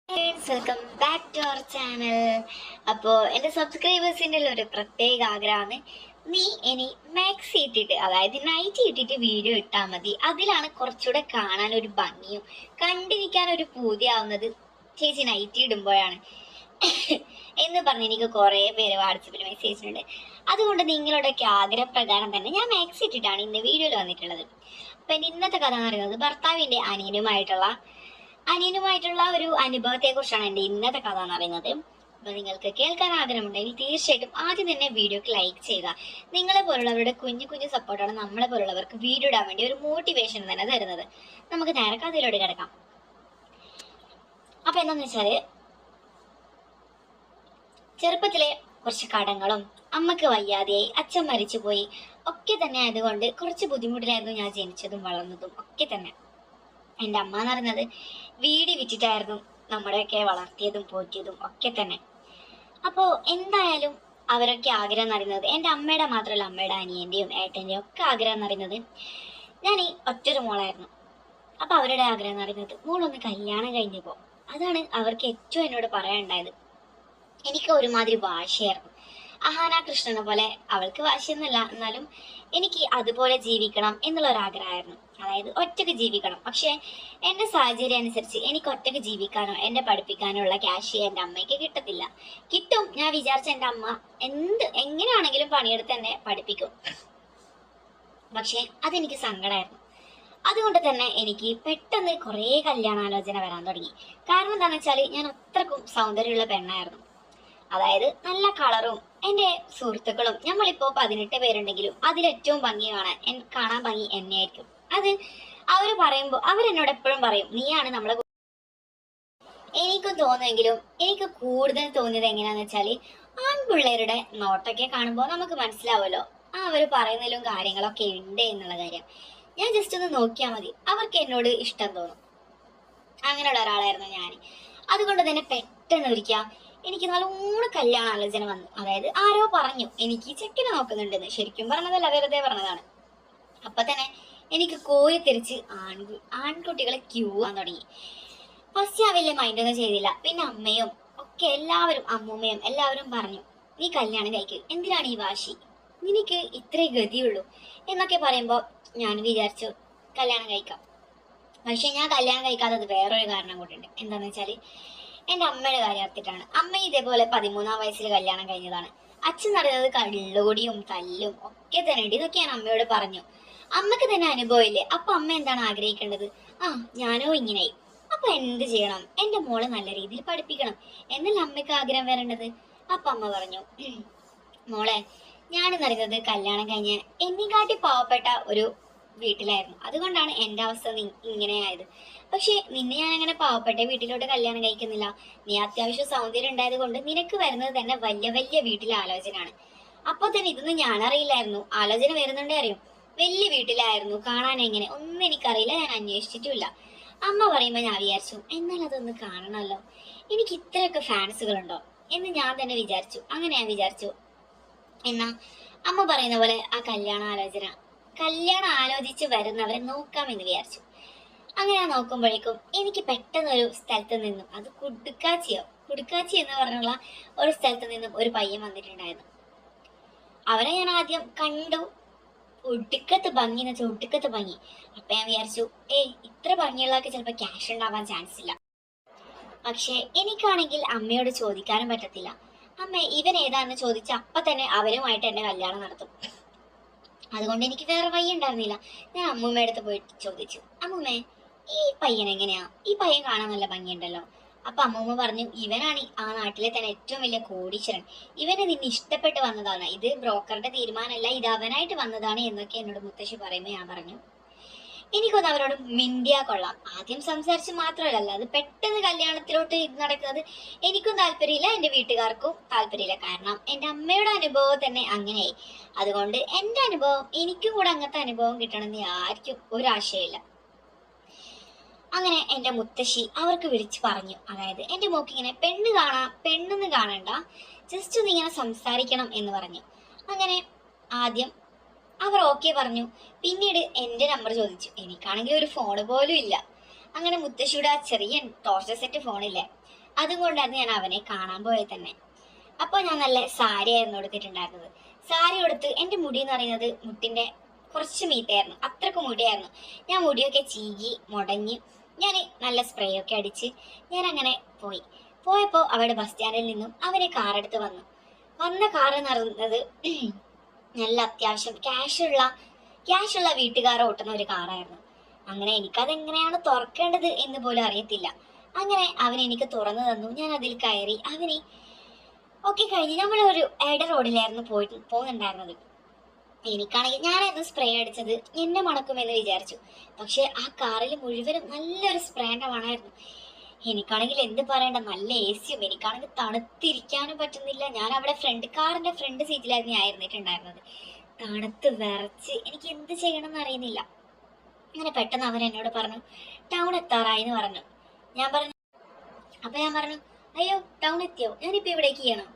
Welcome back to our channel. അപ്പോൾ എൻ്റെ സബ്സ്ക്രൈബേഴ്സിൻ്റെ ഒരു പ്രത്യേക ആഗ്രഹമാണ്, നീ ഇനി മാക്സി ഇട്ടിട്ട്, അതായത് നൈറ്റി ഇട്ടിട്ട് വീഡിയോ ഇട്ടാൽ മതി, അതിലാണ് കുറച്ചുകൂടെ കാണാൻ ഒരു ഭംഗിയും കണ്ടിരിക്കാൻ ഒരു പൂതിയാവുന്നത് ചേച്ചി നൈറ്റി ഇടുമ്പോഴാണ് എന്ന് പറഞ്ഞ് എനിക്ക് കുറേ പേര് വാട്സപ്പിൽ മെസ്സേജ് ഉണ്ട്. അതുകൊണ്ട് നിങ്ങളുടെയൊക്കെ ആഗ്രഹപ്രകാരം തന്നെ ഞാൻ മാക്സി ഇട്ടിട്ടാണ് ഇന്ന് വീഡിയോയിൽ വന്നിട്ടുള്ളത്. അപ്പം എൻ്റെ ഇന്നത്തെ കഥ എന്ന് പറയുന്നത് ഭർത്താവിൻ്റെ അനിയനുമായിട്ടുള്ള ഒരു അനുഭവത്തെ കുറിച്ചാണ് എൻ്റെ ഇന്നത്തെ കഥ എന്ന് പറയുന്നത്. അപ്പൊ നിങ്ങൾക്ക് കേൾക്കാൻ ആഗ്രഹമുണ്ടെങ്കിൽ തീർച്ചയായിട്ടും ആദ്യം തന്നെ വീഡിയോക്ക് ലൈക്ക് ചെയ്യുക. നിങ്ങളെ പോലുള്ളവരുടെ കുഞ്ഞു കുഞ്ഞു സപ്പോർട്ടാണ് നമ്മളെ പോലുള്ളവർക്ക് വീഡിയോ ഇടാൻ വേണ്ടി ഒരു മോട്ടിവേഷൻ തന്നെ തരുന്നത്. നമുക്ക് നേരെ കഥയിലോട്ട് കിടക്കാം. അപ്പൊ എന്താന്ന് വെച്ചാല്, ചെറുപ്പത്തിലെ കുറച്ച് കടങ്ങളും അമ്മക്ക് വയ്യാതെയായി, അച്ഛൻ മരിച്ചുപോയി ഒക്കെ തന്നെ ആയതുകൊണ്ട് കുറച്ച് ബുദ്ധിമുട്ടിലായിരുന്നു ഞാൻ ജനിച്ചതും വളർന്നതും ഒക്കെ തന്നെ. എൻ്റെ അമ്മ എന്ന് പറയുന്നത് വീട് വിറ്റിട്ടായിരുന്നു നമ്മുടെയൊക്കെ വളർത്തിയതും പോറ്റിയതും ഒക്കെ തന്നെ. അപ്പോൾ എന്തായാലും അവരൊക്കെ ആഗ്രഹം എന്ന് പറയുന്നത്, എൻ്റെ അമ്മയുടെ മാത്രമല്ല അമ്മയുടെ അനിയൻ്റെയും ഏട്ടൻ്റെയും ഒക്കെ ആഗ്രഹം എന്ന് പറയുന്നത്, ഞാൻ ഈ ഒറ്റൊരു മോളായിരുന്നു. അപ്പോൾ അവരുടെ ആഗ്രഹം എന്ന് പറയുന്നത് മോളൊന്ന് കല്യാണം കഴിഞ്ഞപ്പോൾ, അതാണ് അവർക്ക് ഏറ്റവും എന്നോട് പറയാനുണ്ടായത്. എനിക്ക് ഒരുമാതിരി വാശിയായിരുന്നു. അഹാന കൃഷ്ണനെ പോലെ അവൾക്ക് വാശിയൊന്നുമല്ല, എന്നാലും എനിക്ക് അതുപോലെ ജീവിക്കണം എന്നുള്ള ഒരാഗ്രഹമായിരുന്നു. അതായത് ഒറ്റയ്ക്ക് ജീവിക്കണം. പക്ഷെ എൻ്റെ സാഹചര്യം അനുസരിച്ച് എനിക്ക് ഒറ്റയ്ക്ക് ജീവിക്കാനോ എന്നെ പഠിപ്പിക്കാനോ ഉള്ള ക്യാഷ് എൻ്റെ അമ്മയ്ക്ക് കിട്ടത്തില്ല. കിട്ടും, ഞാൻ വിചാരിച്ച എൻ്റെ അമ്മ എങ്ങനെയാണെങ്കിലും പണിയെടുത്ത് എന്നെ പഠിപ്പിക്കും. പക്ഷെ അതെനിക്ക് സങ്കടമായിരുന്നു. അതുകൊണ്ട് തന്നെ എനിക്ക് പെട്ടെന്ന് കുറേ കല്യാണാലോചന വരാൻ തുടങ്ങി. കാരണം എന്താണെന്ന് വെച്ചാൽ, ഞാൻ അത്രക്കും സൗന്ദര്യമുള്ള പെണ്ണായിരുന്നു. അതായത് നല്ല കളറും. എൻ്റെ സുഹൃത്തുക്കളും, നമ്മളിപ്പോൾ 18 പേരുണ്ടെങ്കിലും അതിലേറ്റവും ഭംഗി കാണാൻ ഭംഗി എന്നെയായിരിക്കും. അത് അവർ പറയുമ്പോൾ അവരെന്നോട് എപ്പോഴും പറയും, നീയാണ് നമ്മളെ. എനിക്കും തോന്നുമെങ്കിലും എനിക്ക് കൂടുതൽ തോന്നിയത് എങ്ങനെയാന്ന് വെച്ചാൽ, ആൺപിള്ളേരുടെ നോട്ടൊക്കെ കാണുമ്പോൾ നമുക്ക് മനസ്സിലാവുമല്ലോ അവർ പറയുന്നതിലും കാര്യങ്ങളൊക്കെ ഉണ്ട് എന്നുള്ള കാര്യം. ഞാൻ ജസ്റ്റ് ഒന്ന് നോക്കിയാൽ മതി, അവർക്ക് എന്നോട് ഇഷ്ടം തോന്നും. അങ്ങനെയുള്ള ഒരാളായിരുന്നു ഞാൻ. അതുകൊണ്ട് തന്നെ പെട്ടെന്ന് ഒരിക്കൽ എനിക്ക് നല്ലോണം കല്യാണാലോചന വന്നു. അതായത് ആരോ പറഞ്ഞു എനിക്ക് ചെക്കനെ നോക്കുന്നുണ്ടെന്ന്. ശരിക്കും പറഞ്ഞതല്ല, വെറുതെ പറഞ്ഞതാണ്. അപ്പൊ തന്നെ എനിക്ക് കോരിത്തിരിച്ച് ആൺകുട്ടികളെ ക്യൂ ആൻ തുടങ്ങി. ഫസ്റ്റ് ഞാൻ വലിയ മൈൻഡൊന്നും ചെയ്തില്ല. പിന്നെ അമ്മയും ഒക്കെ എല്ലാവരും, അമ്മൂമ്മയും എല്ലാവരും പറഞ്ഞു, നീ കല്യാണം കഴിക്ക്, എന്തിനാണ് ഈ വാശി, നിനക്ക് ഇത്രേ ഗതിയുള്ളൂ എന്നൊക്കെ പറയുമ്പോൾ ഞാൻ വിചാരിച്ചു കല്യാണം കഴിക്കാം. പക്ഷെ ഞാൻ കല്യാണം കഴിക്കാത്തത് വേറൊരു കാരണം കൊണ്ടുണ്ട്. എന്താന്ന് വെച്ചാൽ, എൻ്റെ അമ്മയുടെ കാര്യം ഓർത്തിട്ടാണ്. അമ്മ ഇതേപോലെ 13-ാം വയസ്സിൽ കല്യാണം കഴിഞ്ഞതാണ്. അച്ഛൻ നടന്നത് കള്ളുകൂടിയും തല്ലും ഒക്കെ തന്നെ ഉണ്ട്. ഇതൊക്കെ ഞാൻ അമ്മയോട് പറഞ്ഞു. അമ്മക്ക് തന്നെ അനുഭവമില്ലേ, അപ്പൊ അമ്മ എന്താണ് ആഗ്രഹിക്കേണ്ടത്? ഞാനോ ഇങ്ങനെയായി, അപ്പൊ എന്ത് ചെയ്യണം? എൻ്റെ മോളെ നല്ല രീതിയിൽ പഠിപ്പിക്കണം എന്നല്ല അമ്മയ്ക്ക് ആഗ്രഹം വരേണ്ടത്. അപ്പൊ അമ്മ പറഞ്ഞു, മോളെ, ഞാനെന്നറിയുന്നത് കല്യാണം കഴിഞ്ഞ് എന്നെക്കാട്ടി പാവപ്പെട്ട ഒരു വീട്ടിലായിരുന്നു. അതുകൊണ്ടാണ് എൻ്റെ അവസ്ഥ ഇങ്ങനെയായത്. പക്ഷെ നിന്നെ ഞാൻ അങ്ങനെ പാവപ്പെട്ട വീട്ടിലോട്ട് കല്യാണം കഴിക്കുന്നില്ല. നീ അത്യാവശ്യം സൗന്ദര്യം ഉണ്ടായത് കൊണ്ട് നിനക്ക് വരുന്നത് തന്നെ വലിയ വലിയ വീട്ടിലെ ആലോചനയാണ്. അപ്പൊ തന്നെ ഇതൊന്നും ഞാൻ അറിയില്ലായിരുന്നു. ആലോചന വരുന്നുണ്ടേ അറിയും. വലിയ വീട്ടിലായിരുന്നു, കാണാൻ എങ്ങനെ ഒന്നും എനിക്കറിയില്ല, ഞാൻ അന്വേഷിച്ചിട്ടുമില്ല. അമ്മ പറയുമ്പോൾ ഞാൻ വിചാരിച്ചു, എന്നാൽ അതൊന്ന് കാണണമല്ലോ, എനിക്ക് ഇത്രയൊക്കെ ഫാൻസുകളുണ്ടോ എന്ന് ഞാൻ തന്നെ വിചാരിച്ചു. അങ്ങനെ ഞാൻ വിചാരിച്ചു, എന്നാ അമ്മ പറയുന്ന പോലെ ആ കല്യാണം ആലോചിച്ച് വരുന്നവരെ നോക്കാമെന്ന് വിചാരിച്ചു. അങ്ങനെ നോക്കുമ്പോഴേക്കും എനിക്ക് പെട്ടെന്ന് ഒരു സ്ഥലത്ത് നിന്നും, അത് കുടുക്കാച്ചി എന്ന് പറഞ്ഞുള്ള ഒരു സ്ഥലത്ത് നിന്നും ഒരു പയ്യൻ വന്നിട്ടുണ്ടായിരുന്നു. അവരെ ഞാൻ ആദ്യം കണ്ടു. ഒടുക്കത്ത് ഭംഗി എന്ന് വെച്ചാൽ ഒടുക്കത്ത് ഭംഗി. അപ്പൊ ഞാൻ വിചാരിച്ചു, ഇത്ര ഭംഗിയുള്ളവർക്ക് ചിലപ്പോൾ ക്യാഷ് ഉണ്ടാവാൻ ചാൻസ് ഇല്ല. പക്ഷെ എനിക്കാണെങ്കിൽ അമ്മയോട് ചോദിക്കാനും പറ്റത്തില്ല. അമ്മ ഇവൻ ഏതാന്ന് ചോദിച്ച അപ്പൊ തന്നെ അവരുമായിട്ട് എന്റെ കല്യാണം നടത്തും. അതുകൊണ്ട് എനിക്ക് വേറെ വഴി ഉണ്ടായിരുന്നില്ല. ഞാൻ അമ്മൂമ്മയുടെ അടുത്ത് പോയിട്ട് ചോദിച്ചു, അമ്മൂമ്മേ, ഈ പയ്യൻ എങ്ങനെയാ? ഈ പയ്യൻ കാണാൻ നല്ല ഭംഗിയുണ്ടല്ലോ. അപ്പൊ അമ്മൂമ്മ പറഞ്ഞു, ഇവനാണ് ആ നാട്ടിലെ തന്നെ ഏറ്റവും വലിയ കോടീശ്വരൻ, ഇവന് നിന്നെ ഇഷ്ടപ്പെട്ട് വന്നതാണ്, ഇത് ബ്രോക്കറുടെ തീരുമാനമല്ല, ഇത് അവനായിട്ട് വന്നതാണ് എന്നൊക്കെ എന്നോട് മുത്തശ്ശി പറയുമ്പോൾ ഞാൻ പറഞ്ഞു, എനിക്കൊന്ന് അവരോട് മിണ്ടിയാ കൊള്ളാം. ആദ്യം സംസാരിച്ച് മാത്രമല്ല, അത് പെട്ടെന്ന് കല്യാണത്തിലോട്ട് ഇത് നടക്കുന്നത് എനിക്കും താല്പര്യമില്ല, എൻ്റെ വീട്ടുകാർക്കും താല്പര്യമില്ല. കാരണം എൻ്റെ അമ്മയുടെ അനുഭവം തന്നെ അങ്ങനെയായി. അതുകൊണ്ട് എൻ്റെ അനുഭവം, എനിക്കും കൂടെ അങ്ങനത്തെ അനുഭവം കിട്ടണമെന്ന് ആർക്കും ഒരാശയമില്ല. അങ്ങനെ എൻ്റെ മുത്തശ്ശി അവർക്ക് വിളിച്ച് പറഞ്ഞു, അതായത് എൻ്റെ മോക്ക് ഇങ്ങനെ പെണ്ണൊന്നും കാണണ്ട, ജസ്റ്റ് ഒന്ന് ഇങ്ങനെ സംസാരിക്കണം എന്ന് പറഞ്ഞു. അങ്ങനെ ആദ്യം അവർ ഓക്കെ പറഞ്ഞു. പിന്നീട് എൻ്റെ നമ്പർ ചോദിച്ചു. എനിക്കാണെങ്കിൽ ഒരു ഫോൺ പോലും ഇല്ല. അങ്ങനെ മുത്തശ്ശിയുടെ ആ ചെറിയ ടോർച്ച് സെറ്റ് ഫോണില്ലേ, അതും കൊണ്ടായിരുന്നു ഞാൻ അവനെ കാണാൻ പോയത് തന്നെ. അപ്പോൾ ഞാൻ നല്ല സാരി ആയിരുന്നു എടുത്തിട്ടുണ്ടായിരുന്നത്. സാരി എടുത്ത് എൻ്റെ മുടി എന്ന് പറയുന്നത് മുട്ടിന്റെ കുറച്ച് മീത്തയായിരുന്നു, അത്രക്ക് മുടിയായിരുന്നു. ഞാൻ മുടിയൊക്കെ ചീകി മുടഞ്ഞ് ഞാൻ നല്ല സ്പ്രേ ഒക്കെ അടിച്ച് ഞാൻ അങ്ങനെ പോയപ്പോൾ അവിടെ ബസ് സ്റ്റാൻഡിൽ നിന്നും അവരെ കാറെടുത്ത് വന്ന കാർ എന്ന് പറയുന്നത് നല്ല അത്യാവശ്യം ക്യാഷുള്ള വീട്ടുകാർ ഓട്ടുന്ന ഒരു കാറായിരുന്നു. അങ്ങനെ എനിക്കതെങ്ങനെയാണ് തുറക്കേണ്ടത് എന്ന് പോലും അറിയത്തില്ല. അങ്ങനെ അവൻ എനിക്ക് തുറന്നു തന്നു. ഞാൻ അതിൽ കയറി. അവന് ഒക്കെ കഴിഞ്ഞ് നമ്മളൊരു എട റോഡിലായിരുന്നു പോകുന്നുണ്ടായിരുന്നത്. എനിക്കാണെങ്കിൽ ഞാനായിരുന്നു സ്പ്രേ അടിച്ചത്, എന്നെ മണക്കുമെന്ന് വിചാരിച്ചു. പക്ഷെ ആ കാറിൽ മുഴുവനും നല്ലൊരു സ്പ്രേന്റെ മണമായിരുന്നു. എനിക്കാണെങ്കിൽ എന്ത് പറയണ്ട, നല്ല ഏസിയും. എനിക്കാണെങ്കിൽ തണുത്തിരിക്കാനും പറ്റുന്നില്ല. ഞാൻ അവിടെ കാറിന്റെ ഫ്രണ്ട് സീറ്റിലായിരുന്നു ഞാൻ ഇരുന്നിട്ടുണ്ടായിരുന്നത്. തണുത്ത് വിറച്ച് എനിക്ക് എന്ത് ചെയ്യണം എന്ന് അറിയുന്നില്ല. അങ്ങനെ പെട്ടെന്ന് അവൻ എന്നോട് പറഞ്ഞു, ടൗൺ എത്താറായി എന്ന് പറഞ്ഞു. ഞാൻ പറഞ്ഞു, അയ്യോ ടൗൺ എത്തിയോ, ഞാനിപ്പോ ഇവിടേക്ക് ചെയ്യണം.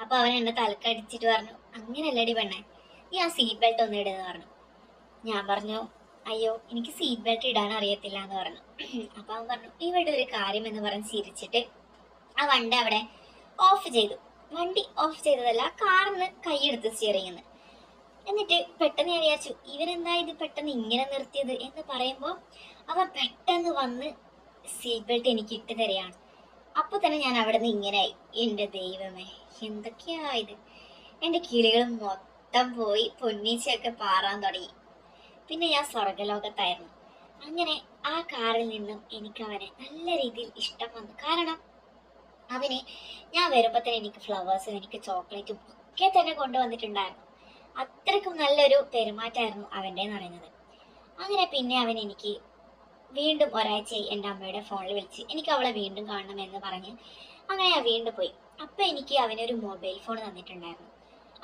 അപ്പൊ അവൻ എന്നെ തലക്കടിച്ചിട്ട് പറഞ്ഞു, അങ്ങനെയല്ലടി പെണ്ണേ, നീ ആ സീറ്റ് ബെൽറ്റ് ഒന്ന് ഇടുന്ന് പറഞ്ഞു. ഞാൻ പറഞ്ഞു, അയ്യോ എനിക്ക് സീറ്റ് ബെൽറ്റ് ഇടാൻ അറിയത്തില്ല എന്ന് പറഞ്ഞു. അപ്പൊ അവൻ പറഞ്ഞു, ഇവിടെ ഒരു കാര്യം എന്ന് പറഞ്ഞ് ചിരിച്ചിട്ട് ആ വണ്ടി അവിടെ ഓഫ് ചെയ്തു. വണ്ടി ഓഫ് ചെയ്തതല്ല, കാറിന്ന് കൈയെടുത്ത് സ്റ്റിയറിംഗ്. എന്നിട്ട് പെട്ടെന്ന് ഞാൻ വിചാരിച്ചു, ഇവരെന്താ ഇത് പെട്ടെന്ന് ഇങ്ങനെ നിർത്തിയത് എന്ന് പറയുമ്പോൾ അവൻ പെട്ടെന്ന് വന്ന് സീറ്റ് ബെൽറ്റ് എനിക്ക് ഇട്ട് തരികയാണ്. അപ്പൊ തന്നെ ഞാൻ അവിടെ നിന്ന് ഇങ്ങനെയായി. എൻ്റെ ദൈവമേ, എന്തൊക്കെയാ ഇത്! എൻ്റെ കിളികൾ മൊത്തം പോയി, പൊന്നീച്ചയൊക്കെ പാറാൻ തുടങ്ങി. പിന്നെ ഞാൻ സ്വർഗലോകത്തായിരുന്നു. അങ്ങനെ ആ കാറിൽ നിന്നും എനിക്ക് അവനെ നല്ല രീതിയിൽ ഇഷ്ടം വന്നു. കാരണം അവന് ഞാൻ വരുമ്പോൾ തന്നെ എനിക്ക് ഫ്ലവേഴ്സും എനിക്ക് ചോക്ലേറ്റും ഒക്കെ തന്നെ കൊണ്ടുവന്നിട്ടുണ്ടായിരുന്നു. അത്രയ്ക്കും നല്ലൊരു പെരുമാറ്റമായിരുന്നു അവൻ്റെ എന്ന് പറയുന്നത്. അങ്ങനെ പിന്നെ അവൻ എനിക്ക് വീണ്ടും ഒരാഴ്ചയായി എൻ്റെ അമ്മയുടെ ഫോണിൽ വിളിച്ച് എനിക്ക് അവളെ വീണ്ടും കാണണമെന്ന് പറഞ്ഞ് അങ്ങനെ ഞാൻ വീണ്ടും പോയി. അപ്പം എനിക്ക് അവനൊരു മൊബൈൽ ഫോൺ തന്നിട്ടുണ്ടായിരുന്നു.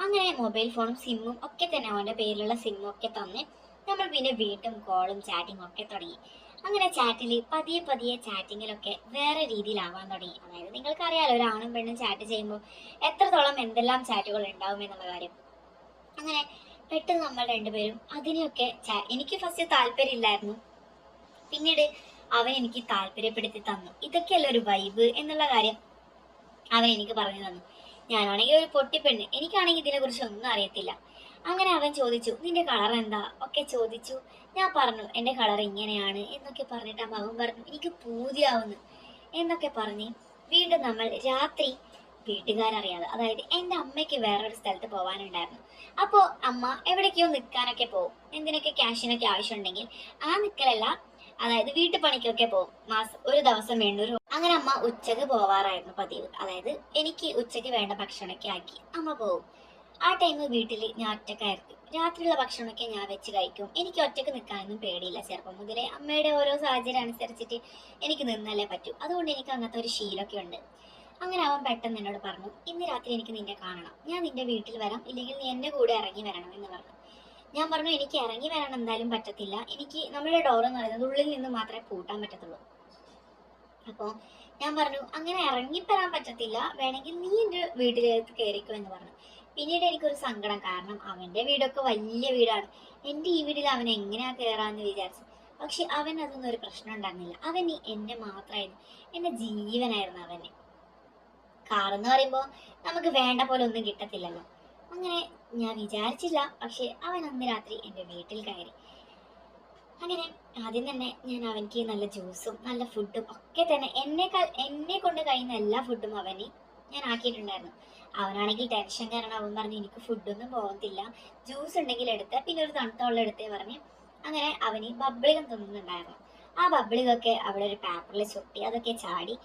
അങ്ങനെ മൊബൈൽ ഫോണും സിമ്മും ഒക്കെ തന്നെ അവൻ്റെ പേരിലുള്ള സിമ്മും ഒക്കെ തന്ന് നമ്മൾ പിന്നെ വീണ്ടും കോളും ചാറ്റിങ്ങും ഒക്കെ തുടങ്ങി. അങ്ങനെ ചാറ്റിൽ പതിയെ ചാറ്റിങ്ങിലൊക്കെ വേറെ രീതിയിലാവാൻ തുടങ്ങി. അതായത് നിങ്ങൾക്കറിയാലോ, ഒരു ആണും പെണ്ണും ചാറ്റ് ചെയ്യുമ്പോൾ എത്രത്തോളം എന്തെല്ലാം ചാറ്റുകൾ ഉണ്ടാവും എന്നുള്ള കാര്യം. അങ്ങനെ പെട്ടെന്ന് നമ്മൾ രണ്ടുപേരും അതിനെയൊക്കെ എനിക്ക് ഫസ്റ്റ് താല്പര്യമില്ലായിരുന്നു. പിന്നീട് അവൻ എനിക്ക് താല്പര്യപ്പെടുത്തി തന്നു. ഇതൊക്കെയല്ല ഒരു വൈബ് എന്നുള്ള കാര്യം അവൻ എനിക്ക് പറഞ്ഞു തന്നു. ഞാനാണെങ്കിൽ ഒരു പൊട്ടിപ്പെണ്ണ്, എനിക്കാണെങ്കിൽ ഇതിനെ കുറിച്ച് ഒന്നും അറിയത്തില്ല. അങ്ങനെ അവൻ ചോദിച്ചു, നിന്റെ കളർ എന്താ ഒക്കെ ചോദിച്ചു. ഞാൻ പറഞ്ഞു എൻ്റെ കളർ ഇങ്ങനെയാണ് എന്നൊക്കെ പറഞ്ഞിട്ട് അവൻ പറഞ്ഞു എനിക്ക് പൂതിയാവുന്നു എന്നൊക്കെ പറഞ്ഞ് വീണ്ടും നമ്മൾ രാത്രി വീട്ടുകാരറിയാതെ, അതായത് എൻ്റെ അമ്മയ്ക്ക് വേറൊരു സ്ഥലത്ത് പോകാനുണ്ടായിരുന്നു. അപ്പോൾ അമ്മ എവിടേക്കോ നിൽക്കാനൊക്കെ പോകും, എന്തിനൊക്കെ ക്യാഷിനൊക്കെ ആവശ്യമുണ്ടെങ്കിൽ. ആ നിൽക്കലല്ല, അതായത് വീട്ടുപണിക്കൊക്കെ പോകും. ഒരു ദിവസം 800 രൂപ. അങ്ങനെ അമ്മ ഉച്ചക്ക് പോവാറായിരുന്നു പതിവ്. അതായത് എനിക്ക് ഉച്ചയ്ക്ക് വേണ്ട ഭക്ഷണമൊക്കെ ആക്കി അമ്മ പോകും. ആ ടൈം വീട്ടിൽ ഞാൻ ഒറ്റക്കായിരുന്നു. രാത്രിയുള്ള ഭക്ഷണമൊക്കെ ഞാൻ വെച്ച് കഴിക്കും. എനിക്ക് ഒറ്റക്ക് നിൽക്കാനൊന്നും പേടിയില്ല. ചെറുപ്പം മുതലേ അമ്മയുടെ ഓരോ സാഹചര്യം അനുസരിച്ചിട്ട് എനിക്ക് നിന്നല്ലേ പറ്റൂ. അതുകൊണ്ട് എനിക്ക് അങ്ങനത്തെ ഒരു ശീലമൊക്കെ ഉണ്ട്. അങ്ങനെ അവൻ പെട്ടെന്ന് എന്നോട് പറഞ്ഞു, ഇന്ന് രാത്രി എനിക്ക് നിന്നെ കാണണം, ഞാൻ നിന്റെ വീട്ടിൽ വരാം, ഇല്ലെങ്കിൽ നീ എൻ്റെ കൂടെ ഇറങ്ങി വരണം എന്ന് പറഞ്ഞു. ഞാൻ പറഞ്ഞു, എനിക്ക് ഇറങ്ങി വരാൻ എന്തായാലും പറ്റത്തില്ല, എനിക്ക് നമ്മുടെ ഡോർ എന്ന് പറയുന്നത് ഉള്ളിൽ നിന്ന് മാത്രമേ പൂട്ടാൻ പറ്റത്തുള്ളൂ. അപ്പോൾ ഞാൻ പറഞ്ഞു, അങ്ങനെ ഇറങ്ങിത്തരാൻ പറ്റത്തില്ല, വേണമെങ്കിൽ നീ എൻ്റെ വീട്ടിലേക്ക് കയറിക്കോ എന്ന് പറഞ്ഞു. പിന്നീട് എനിക്കൊരു സങ്കടം, കാരണം അവൻ്റെ വീടൊക്കെ വലിയ വീടാണ്. എൻ്റെ ഈ വീട്ടിൽ അവൻ എങ്ങനെയാ കയറാന്ന് വിചാരിച്ചു. പക്ഷെ അവൻ അതൊന്നും ഒരു പ്രശ്നം ഉണ്ടായിരുന്നില്ല. അവൻ എൻ്റെ മാത്രമായിരുന്നു, എൻ്റെ ജീവനായിരുന്നു അവന്. കാറെന്ന് പറയുമ്പോൾ നമുക്ക് വേണ്ട പോലെ ഒന്നും കിട്ടത്തില്ലല്ലോ. അങ്ങനെ ഞാൻ വിചാരിച്ചില്ല, പക്ഷെ അവൻ അന്ന് രാത്രി എൻ്റെ വീട്ടിൽ കയറി. അങ്ങനെ ആദ്യം തന്നെ ഞാൻ അവനിക്ക് നല്ല ജ്യൂസും നല്ല ഫുഡും ഒക്കെ തന്നെ എന്നെ കൊണ്ട് കഴിയുന്ന എല്ലാ ഫുഡും അവന് ഞാൻ ആക്കിയിട്ടുണ്ടായിരുന്നു. അവനാണെങ്കിൽ ടെൻഷൻ കാരണം അവൻ പറഞ്ഞു, എനിക്ക് ഫുഡൊന്നും പോകത്തില്ല, ജ്യൂസ് ഉണ്ടെങ്കിൽ എടുത്ത്, പിന്നെ ഒരു തണുത്ത വെള്ളം എടുത്തേ പറഞ്ഞ്. അങ്ങനെ അവന് ബബ്ലികം തിന്നുന്നുണ്ടായിരുന്നു. ആ ബബ്ലികൊക്കെ അവിടെ ഒരു പേപ്പറിൽ ചുട്ടി അതൊക്കെ ചാടി.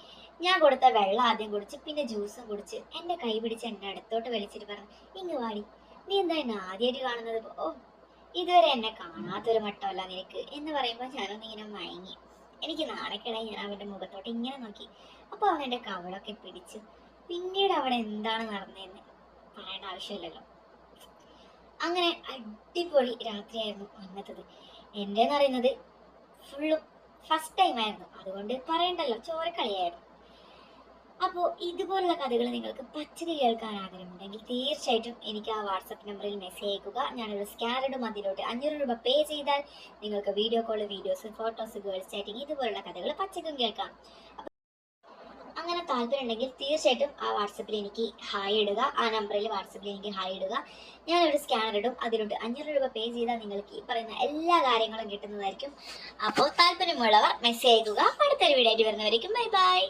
ഞാൻ കൊടുത്ത വെള്ളം ആദ്യം കുടിച്ച്, പിന്നെ ജ്യൂസും കുടിച്ച് എൻ്റെ കൈ പിടിച്ച് എന്നെ അടുത്തോട്ട് വലിച്ചിട്ട് പറഞ്ഞു, ഇങ്ങ് വാടി, നീ എന്താ എന്നെ ആദ്യമായിട്ട് കാണുന്നത്? ഓ, ഇതുവരെ എന്നെ കാണാത്തൊരു മട്ടമല്ല നിനക്ക് എന്ന് പറയുമ്പോൾ ഞാനൊന്ന് ഇങ്ങനെ മയങ്ങി. എനിക്ക് നാണക്കേടായി. ഞാൻ അവൻ്റെ മുഖത്തോട്ട് ഇങ്ങനെ നോക്കി. അപ്പോൾ അവൻ എൻ്റെ കവളൊക്കെ പിടിച്ചു. പിന്നീട് അവിടെ എന്താണ് നടന്നതെന്ന് പറയേണ്ട ആവശ്യമില്ലല്ലോ. അങ്ങനെ അടിപൊളി രാത്രിയായിരുന്നു അന്നത്തത്. എൻ്റെന്ന് പറയുന്നത് ഫുള്ളും ഫസ്റ്റ് ടൈം ആയിരുന്നു, അതുകൊണ്ട് പറയണ്ടല്ലോ, ചോരക്കളിയായിരുന്നു. അപ്പോൾ ഇതുപോലുള്ള കഥകൾ നിങ്ങൾക്ക് പച്ചക്ക് കേൾക്കാൻ ആഗ്രഹമുണ്ടെങ്കിൽ തീർച്ചയായിട്ടും എനിക്ക് ആ വാട്സപ്പ് നമ്പറിൽ മെസ്സേജ് അയക്കുക. ഞാനൊരു സ്കാനർ ഇടും, അതിലോട്ട് 500 രൂപ പേ ചെയ്താൽ നിങ്ങൾക്ക് video call, videos, photos, girls chatting ഇതുപോലുള്ള കഥകൾ പച്ചക്കും കേൾക്കാം. അങ്ങനെ താല്പര്യം ഉണ്ടെങ്കിൽ തീർച്ചയായിട്ടും ആ വാട്സപ്പിൽ എനിക്ക് ഹായ് ഇടുക. ആ നമ്പറിൽ വാട്സപ്പിൽ എനിക്ക് ഹായ് ഇടുക. ഞാനൊരു സ്കാനർ ഇടും, അതിലോട്ട് 500 രൂപ പേ ചെയ്താൽ നിങ്ങൾക്ക് ഈ പറയുന്ന എല്ലാ കാര്യങ്ങളും കിട്ടുന്നതായിരിക്കും. അപ്പോൾ താല്പര്യമുള്ളവർ മെസ്സേജ് അയക്കുക. അടുത്തൊരു വീഡിയോ ആയിട്ട് വരുന്നവരേക്കും ബൈ ബൈ.